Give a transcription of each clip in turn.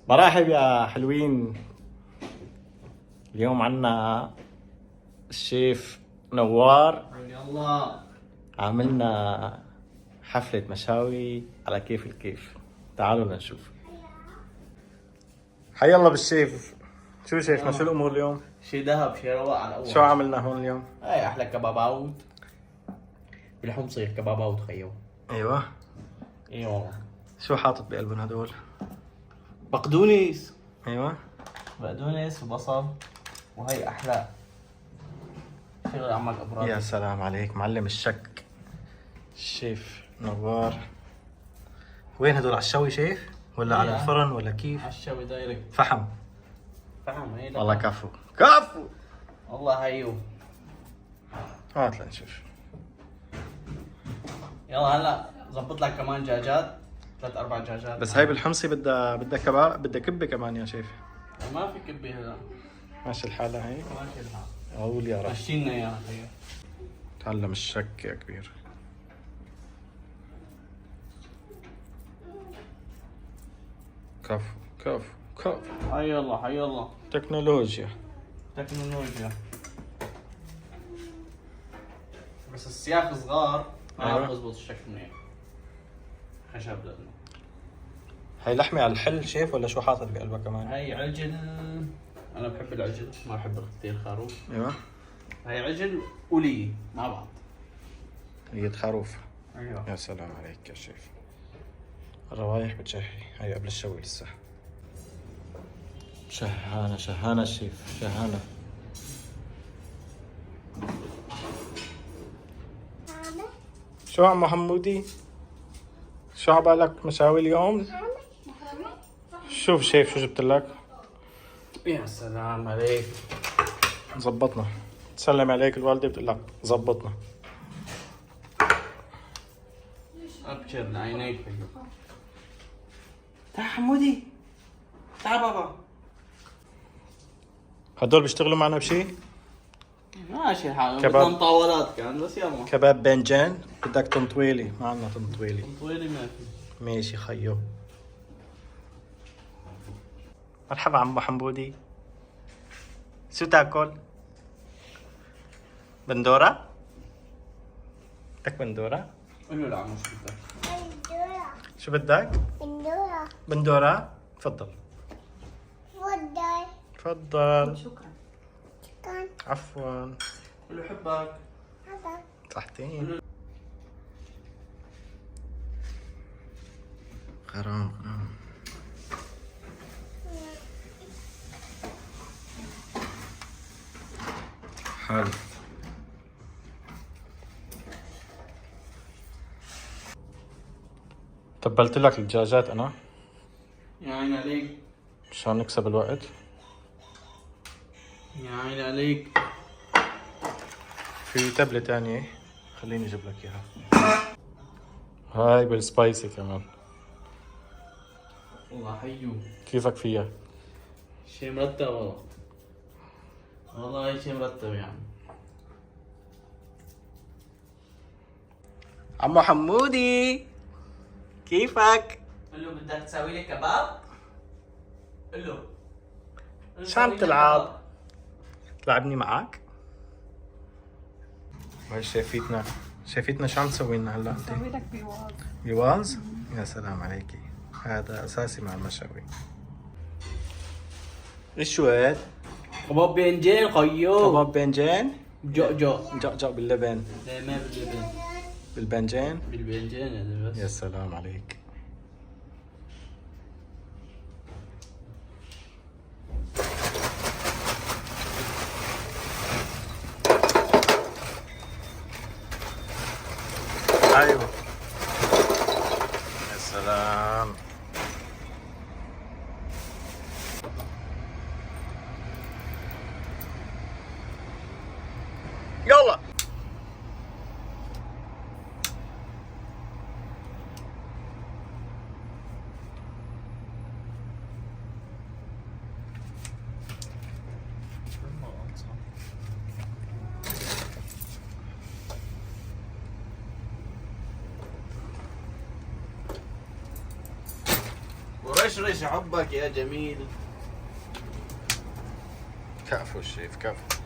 مرحب يا حلوين. اليوم عنا الشيف نوار يلا عاملنا حفلة مشاوي على كيف الكيف. تعالوا نشوف. حي الله بالشيف. شو شيفنا، شو الامور اليوم؟ شي ذهب شي رواق على الاول. شو عملنا هون اليوم؟ هاي احلى كباباوت بالحمص، كباباوت خيو. ايوه. اي والله. شو حاطط بقلبهم هدول؟ بقدونس ايوه. بقدونس وبصل، وهي احلى شغل عمك ابراج. يا سلام عليك معلم الشك. الشيف نوار. وين هدول، على الشوي شيف ولا على الفرن ولا كيف؟ على الشوي دايركت فحم. فحم. هي والله كفو كفو. والله هيو. هات لنشوف. يلا هلا زبط لك كمان دجاجات، 3-4 دجاجات. بس هاي بالحمصي بدها كباب، بدها كبه كمان يا شيف. ما في كبه هلا. ماشي الحال هي. ماشي الحال. قول يا رب. مشينا اياها خيو. تعلم الشك يا كبير. كفو كفو كفو. حي الله حي الله. تكنولوجيا. تكنولوجيا. بس السياخ صغار ما أيوة. عم بزبط الشكل منيح. خشب لانه هاي لحمة على الحل شيف ولا شو حاطط بقلبها كمان؟ هاي عجل. انا بحب العجل، ما بحب كثير خروف. ايوه. هاي عجل ولي مع بعض. هي خروف. ايوه. يا سلام عليك يا شيف. الروايح بتشهي. هاي قبل الشوي لسه. شهانة شهانة الشيف شهانة. شو عمو حمودي؟ شو عبالك مشاوي اليوم؟ شوف شيف شو جبت لك. يا سلام عليك. زبطنا. تسلم عليك الوالدة بتقول لك زبطنا. ابشر لعينيك حلو. تعال حمودي، تعال بابا. هدول بيشتغلوا معنا بشي؟ ماشي الحال. كباب. بدنا مطاولات كان بس يلا. كباب بنجان. بدك طنطويلي؟ ما عندنا طنطويلي. طويلي ما في. ماشي خيو. مرحبا عمو حمودي. شو تاكل؟ بندورة؟ بدك بندورة؟ قول له لعمو شو بدك. شو بدك؟ بندورة. بندورة؟ تفضل. تفضل. تفضل. شكرا. كان عفوا. قول له حبك. هذا صحتين. غرام. حلو. تبلت لك الدجاجات انا يا عين عليك. مشان نكسب الوقت. يا عين عليك. في تبلة تانية خليني اجيب لك اياها. هاي بالسبايسي كمان. والله حيو. كيفك فيها؟ شي مرتب والله. والله شي مرتب يعني. عمو حمودي كيفك؟ قل له بدك تسوي لي كباب؟ قل له. شو عم تلعب؟ تلعبني معك؟ وهي شايفتنا شو عم تسوي لنا هلا انت؟ بسوي لك بيواز. بيواز؟ يا سلام عليكي. هذا اساسي مع المشاوي. ايش شو هاد؟ كباب بنجين خيو. كباب بنجان؟ جو جقجق باللبن. دايما باللبن. بالبنجان؟ بالبنجين هذا بس. يا سلام عليك. ايوه. يا سلام. يلا. رش حبك يا جميل. كفو الشيف كفو.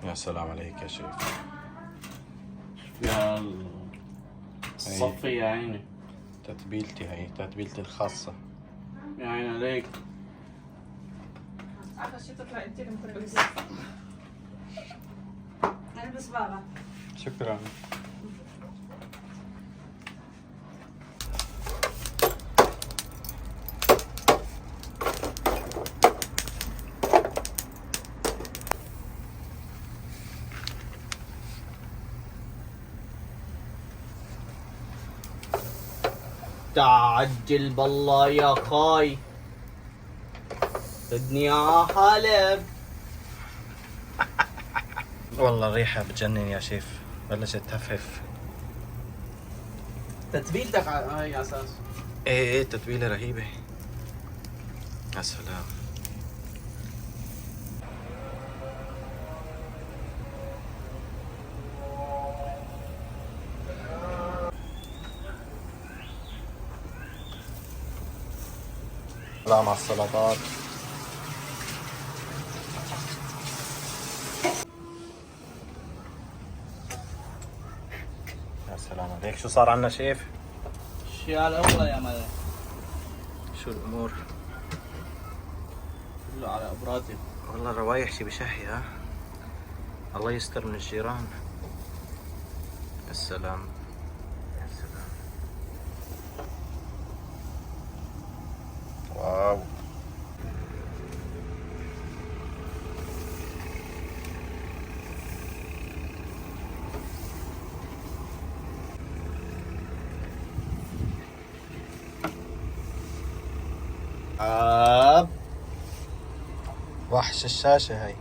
يا سلام عليك يا شيف. يلا صفي يا عيني. تتبيلتي هي تتبيلتي الخاصة. يا عيني عليك. عارفه شو تطلع انت المتربص. البس بابا. شكرا. تعجل بالله يا خاي. بدني حلب. والله الريحة بتجنن يا شيف، بلشت تهفف. تتبيلتك هاي على اساس. ايه تتبيلة رهيبة. يا سلام. لا مع السلطات. يا سلام عليك. شو صار عنا شيف؟ الشيء على الاول يا مالك. شو الامور؟ كله على ابراتي. والله الروايح شي بشهي ها. الله يستر من الجيران. يا سلام يا سلام. واو. وحش الشاشة هاي.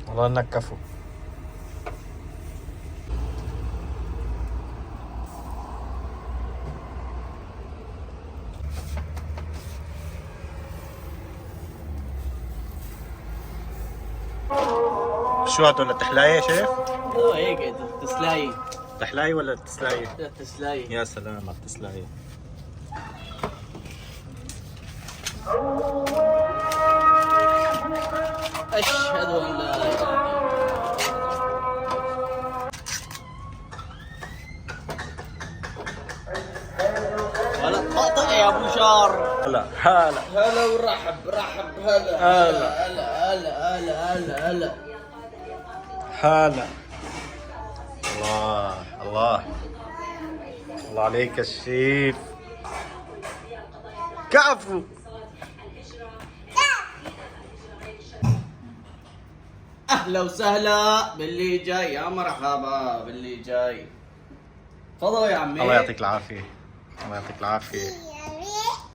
والله انك كفو. شو هدول التحلاية يا شيف؟ هيك تسلاي. تحلاية ولا تسلاية؟ لا تسلاي. يا سلام على التسلاية. أشهد أن لا إله إلا الله. ولا تقطع يا أبو شار. هلا هلا هلا ورحب رحب. هلا هلا. هلا هلا هلا هلا هلا. هلا. الله الله الله عليك يا الشيف. كفو. أهلا وسهلا باللي جاي. يا مرحبا باللي جاي. تفضلوا يا عمي. الله يعطيك العافية. الله يعطيك العافية.